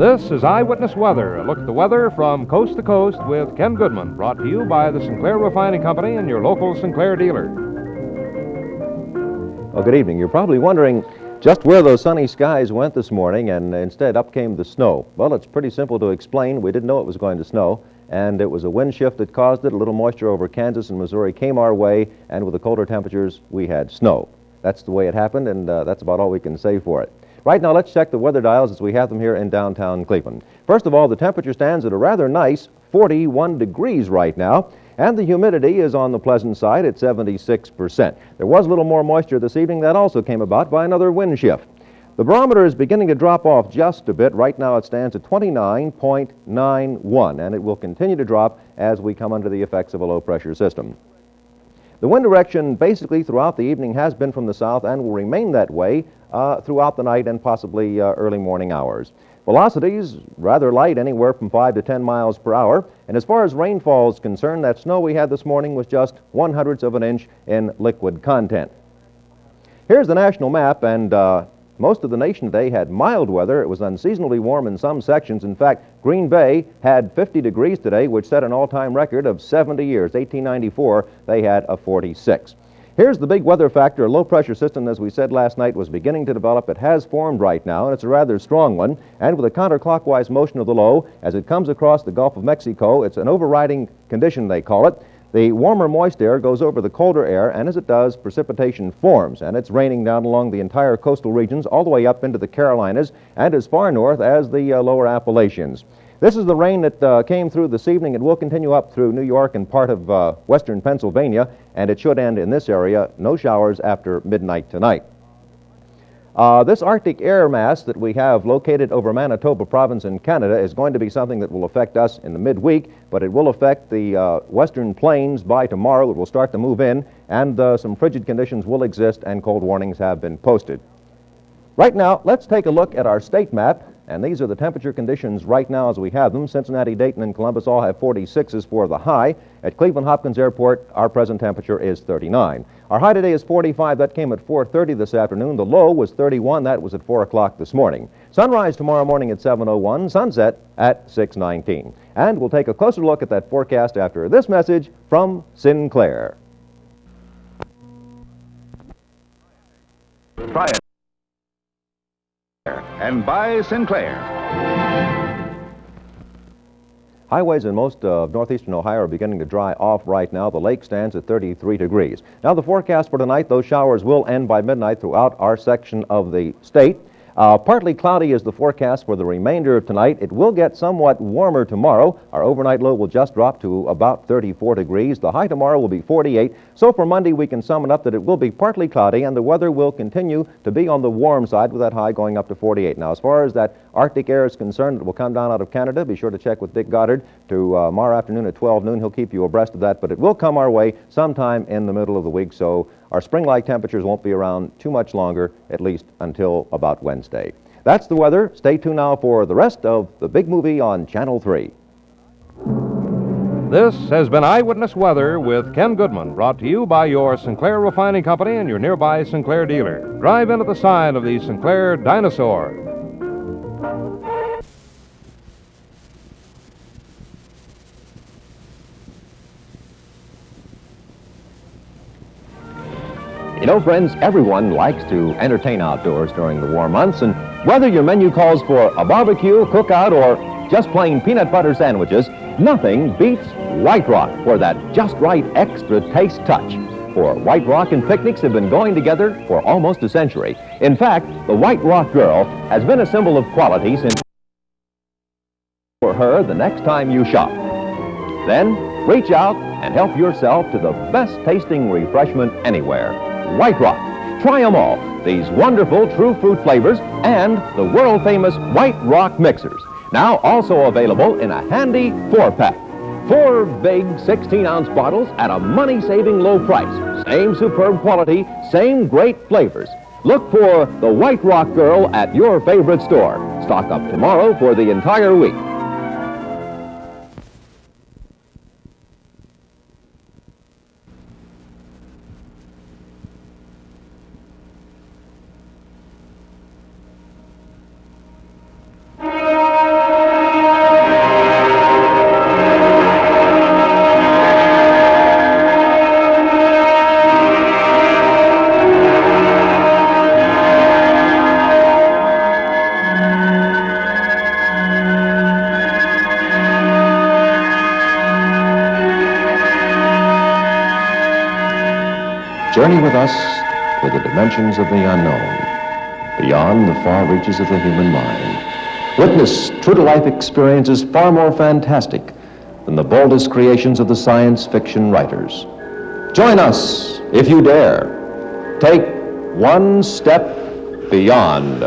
This is Eyewitness Weather, a look at the weather from coast to coast with Ken Goodman, brought to you by the Sinclair Refining Company and your local Sinclair dealer. Well, good evening. You're probably wondering just where those sunny skies went this morning, and instead up came the snow. Well, it's pretty simple to explain. We didn't know it was going to snow, and it was a wind shift that caused it. A little moisture over Kansas and Missouri came our way, and with the colder temperatures, we had snow. That's the way it happened, and that's about all we can say for it. Right now, let's check the weather dials as we have them here in downtown Cleveland. First of all, the temperature stands at a rather nice 41 degrees right now, and the humidity is on the pleasant side at 76%. There was a little more moisture this evening. That also came about by another wind shift. The barometer is beginning to drop off just a bit. Right now, it stands at 29.91, and it will continue to drop as we come under the effects of a low-pressure system. The wind direction basically throughout the evening has been from the south and will remain that way throughout the night and possibly early morning hours. Velocities rather light, anywhere from 5 to 10 miles per hour. And as far as rainfall is concerned, that snow we had this morning was just 1/100th of an inch in liquid content. Here's the national map, and most of the nation today had mild weather. It was unseasonably warm in some sections. In fact, Green Bay had 50 degrees today, which set an all-time record of 70 years. 1894, they had a 46. Here's the big weather factor. A low-pressure system, as we said last night, was beginning to develop. It has formed right now, and it's a rather strong one. And with a counterclockwise motion of the low, as it comes across the Gulf of Mexico, it's an overriding condition, they call it. The warmer, moist air goes over the colder air, and as it does, precipitation forms. And it's raining down along the entire coastal regions, all the way up into the Carolinas, and as far north as the lower Appalachians. This is the rain that came through this evening. It will continue up through New York and part of western Pennsylvania, and it should end in this area. No showers after midnight tonight. This Arctic air mass that we have located over Manitoba province in Canada is going to be something that will affect us in the midweek, but it will affect the western plains by tomorrow. It will start to move in, and some frigid conditions will exist, and cold warnings have been posted. Right now, let's take a look at our state map, and these are the temperature conditions right now as we have them. Cincinnati, Dayton, and Columbus all have 46s for the high. At Cleveland-Hopkins Airport, our present temperature is 39. Our high today is 45. That came at 4:30 this afternoon. The low was 31. That was at 4 o'clock this morning. Sunrise tomorrow morning at 7:01. Sunset at 6:19. And we'll take a closer look at that forecast after this message from Sinclair. Try it. And buy Sinclair. Highways in most of northeastern Ohio are beginning to dry off right now. The lake stands at 33 degrees. Now the forecast for tonight, those showers will end by midnight throughout our section of the state. Partly cloudy is the forecast for the remainder of tonight. It will get somewhat warmer tomorrow. Our overnight low will just drop to about 34 degrees. The high tomorrow will be 48. So for Monday, we can sum it up that it will be partly cloudy, and the weather will continue to be on the warm side with that high going up to 48. Now, as far as that Arctic air is concerned, it will come down out of Canada. Be sure to check with Dick Goddard tomorrow afternoon at 12 noon. He'll keep you abreast of that, but it will come our way sometime in the middle of the week, so our spring-like temperatures won't be around too much longer, at least until about Wednesday. That's the weather. Stay tuned now for the rest of The Big Movie on Channel 3. This has been Eyewitness Weather with Ken Goodman, brought to you by your Sinclair Refining Company and your nearby Sinclair dealer. Drive in at the sign of the Sinclair Dinosaur. You know, friends, everyone likes to entertain outdoors during the warm months, and whether your menu calls for a barbecue, cookout, or just plain peanut butter sandwiches, nothing beats White Rock for that just right extra taste touch. For White Rock and picnics have been going together for almost a century. In fact, the White Rock Girl has been a symbol of quality since for her the next time you shop. Then, reach out and help yourself to the best tasting refreshment anywhere. White Rock. Try them all. These wonderful true fruit flavors and the world-famous White Rock mixers. Now also available in a handy 4-pack. 4 big 16-ounce bottles at a money-saving low price. Same superb quality, same great flavors. Look for the White Rock Girl at your favorite store. Stock up tomorrow for the entire week. Journey with us to the dimensions of the unknown, beyond the far reaches of the human mind. Witness true-to-life experiences far more fantastic than the boldest creations of the science fiction writers. Join us, if you dare. Take one step beyond.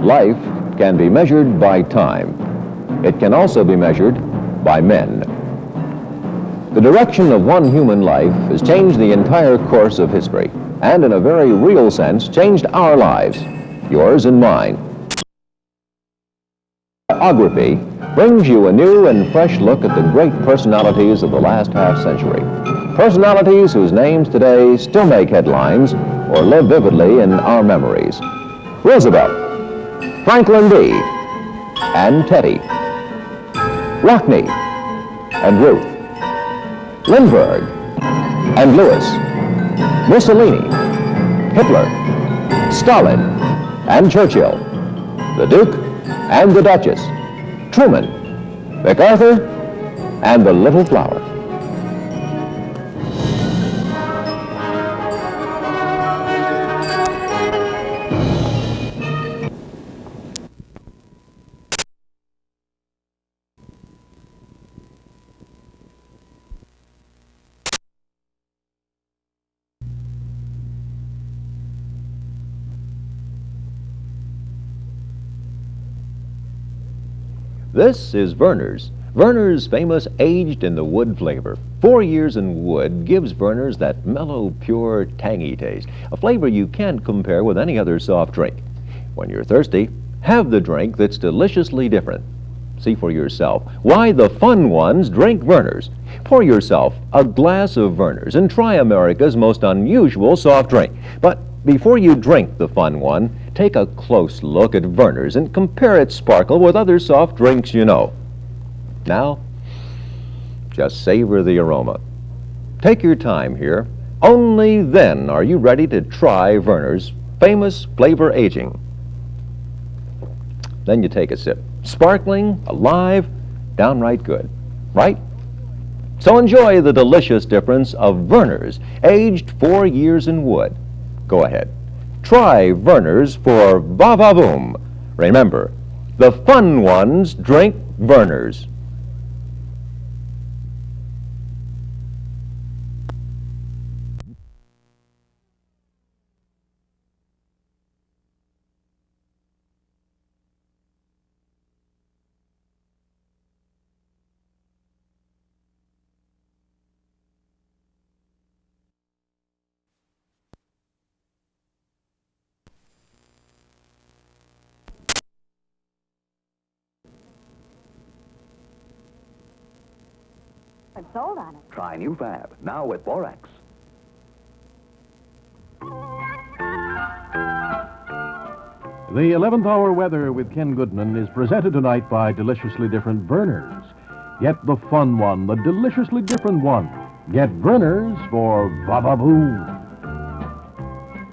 Life can be measured by time. It can also be measured by men. The direction of one human life has changed the entire course of history, and in a very real sense, changed our lives, yours and mine. Biography brings you a new and fresh look at the great personalities of the last half-century. Personalities whose names today still make headlines or live vividly in our memories. Roosevelt, Franklin D. and Teddy, Rockney and Ruth, Lindbergh and Lewis, Mussolini, Hitler, Stalin and Churchill, the Duke and the Duchess, Truman, MacArthur and the Little Flower. This is Vernors. Vernors' famous aged in the wood flavor. 4 years in wood gives Vernors that mellow, pure, tangy taste, a flavor you can't compare with any other soft drink. When you're thirsty, have the drink that's deliciously different. See for yourself why the fun ones drink Vernors. Pour yourself a glass of Vernors and try America's most unusual soft drink. But before you drink the fun one, take a close look at Vernors and compare its sparkle with other soft drinks you know. Now, just savor the aroma. Take your time here. Only then are you ready to try Vernors' famous flavor aging. Then you take a sip. Sparkling, alive, downright good, right? So enjoy the delicious difference of Vernors, aged 4 years in wood. Go ahead. Try Vernors for va-va-voom. Remember, the fun ones drink Vernors. I'm sold on it. Try new Fab, now with Borax. The 11th hour weather with Ken Goodman is presented tonight by Deliciously Different Vernors. Get the fun one, the deliciously different one. Get Vernors for va-va-voom.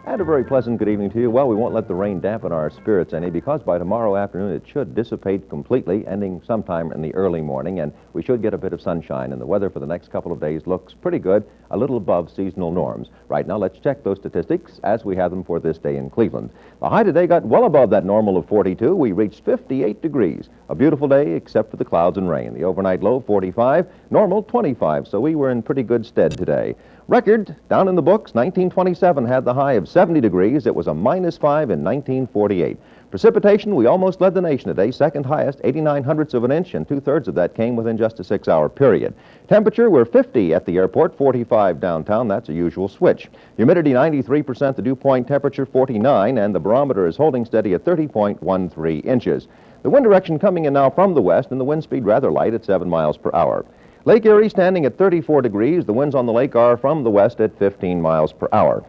And a very pleasant good evening to you. Well, we won't let the rain dampen our spirits any because by tomorrow afternoon it should dissipate completely, ending sometime in the early morning, and we should get a bit of sunshine, and the weather for the next couple of days looks pretty good, a little above seasonal norms. Right now, let's check those statistics as we have them for this day in Cleveland. The high today got well above that normal of 42. We reached 58 degrees. A beautiful day except for the clouds and rain. The overnight low, 45, normal, 25, so we were in pretty good stead today. Record, down in the books, 1927 had the high of 70 degrees. It was a -5 in 1948. Precipitation, we almost led the nation today, second highest, 89 hundredths of an inch, and 2/3 of that came within just a 6-hour period. Temperature, we're 50 at the airport, 45 downtown. That's a usual switch. Humidity, 93%, the dew point temperature, 49, and the barometer is holding steady at 30.13 inches. The wind direction coming in now from the west, and the wind speed rather light at 7 miles per hour. Lake Erie standing at 34 degrees. The winds on the lake are from the west at 15 miles per hour.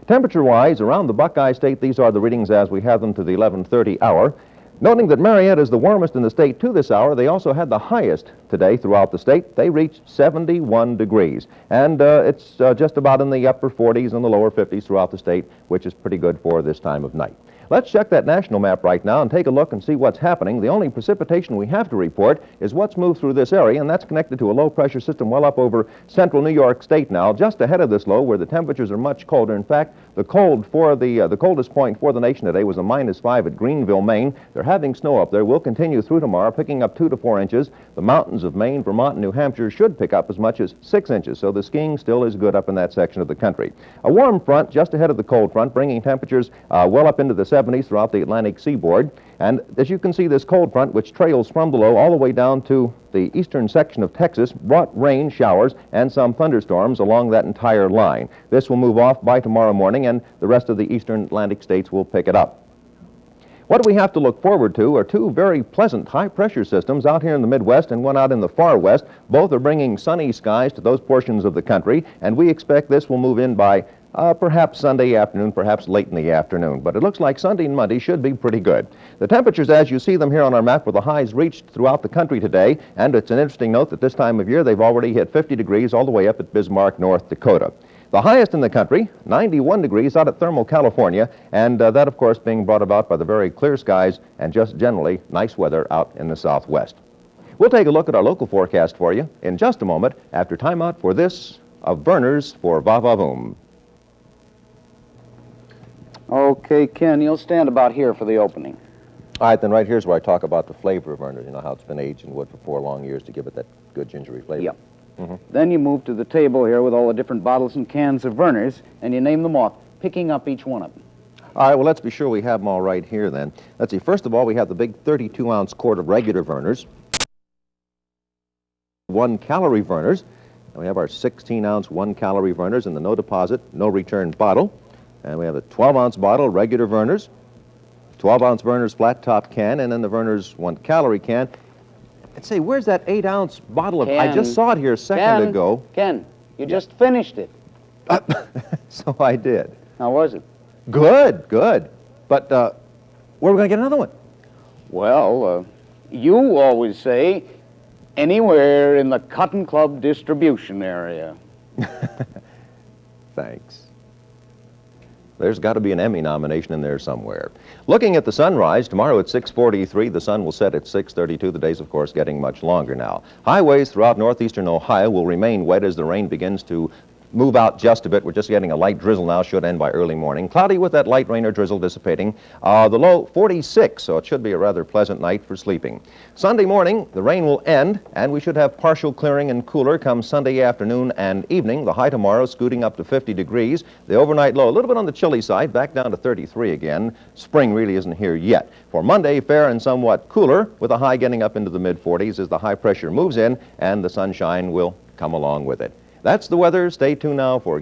Temperature-wise, around the Buckeye State, these are the readings as we have them to the 11:30 hour. Noting that Marietta is the warmest in the state to this hour, they also had the highest today throughout the state. They reached 71 degrees. And it's just about in the upper 40s and the lower 50s throughout the state, which is pretty good for this time of night. Let's check that national map right now and take a look and see what's happening. The only precipitation we have to report is what's moved through this area, and that's connected to a low-pressure system well up over central New York State now, just ahead of this low where the temperatures are much colder. In fact, the coldest point for the nation today was a -5 at Greenville, Maine. They're having snow up there. We'll continue through tomorrow, picking up 2 to 4 inches. The mountains of Maine, Vermont, and New Hampshire should pick up as much as 6 inches, so the skiing still is good up in that section of the country. A warm front just ahead of the cold front, bringing temperatures well up into the 70s throughout the Atlantic seaboard. And as you can see, this cold front, which trails from the low all the way down to the eastern section of Texas, brought rain, showers, and some thunderstorms along that entire line. This will move off by tomorrow morning, and the rest of the eastern Atlantic states will pick it up. What do we have to look forward to are 2 very pleasant high-pressure systems out here in the Midwest and one out in the far west. Both are bringing sunny skies to those portions of the country, and we expect this will move in by perhaps Sunday afternoon, perhaps late in the afternoon. But it looks like Sunday and Monday should be pretty good. The temperatures, as you see them here on our map, were the highs reached throughout the country today, and it's an interesting note that this time of year they've already hit 50 degrees all the way up at Bismarck, North Dakota. The highest in the country, 91 degrees out at Thermal, California, and that, of course, being brought about by the very clear skies and just generally nice weather out in the southwest. We'll take a look at our local forecast for you in just a moment after timeout for this of Vernors for Va Va Voom. Okay, Ken, you'll stand about here for the opening. All right, then right here's where I talk about the flavor of Vernors. You know how it's been aged in wood for 4 long years to give it that good gingery flavor. Yep. Then you move to the table here with all the different bottles and cans of Vernors, and you name them off, picking up each one of them. All right, well, let's be sure we have them all right here then. Let's see, first of all, we have the big 32-ounce quart of regular Vernors, 1-calorie Vernors, and we have our 16-ounce 1-calorie Vernors in the no deposit, no return bottle. And we have a 12-ounce bottle, regular Vernors, 12-ounce Vernors flat top can, and then the Vernors 1-calorie can. And say, where's that 8-ounce bottle of... I just saw it here a second ago. Ken, you just finished it. So I did. How was it? Good, good. But where are we going to get another one? Well, you always say anywhere in the Cotton Club distribution area. Thanks. There's got to be an Emmy nomination in there somewhere. Looking at the sunrise, tomorrow at 6:43, the sun will set at 6:32. The day's, of course, getting much longer now. Highways throughout northeastern Ohio will remain wet as the rain begins to move out just a bit. We're just getting a light drizzle now, should end by early morning. Cloudy with that light rain or drizzle dissipating. The low 46, so it should be a rather pleasant night for sleeping. Sunday morning, the rain will end, and we should have partial clearing and cooler come Sunday afternoon and evening. The high tomorrow scooting up to 50 degrees. The overnight low a little bit on the chilly side, back down to 33 again. Spring really isn't here yet. For Monday, fair and somewhat cooler, with a high getting up into the mid-40s as the high pressure moves in, and the sunshine will come along with it. That's the weather. Stay tuned now for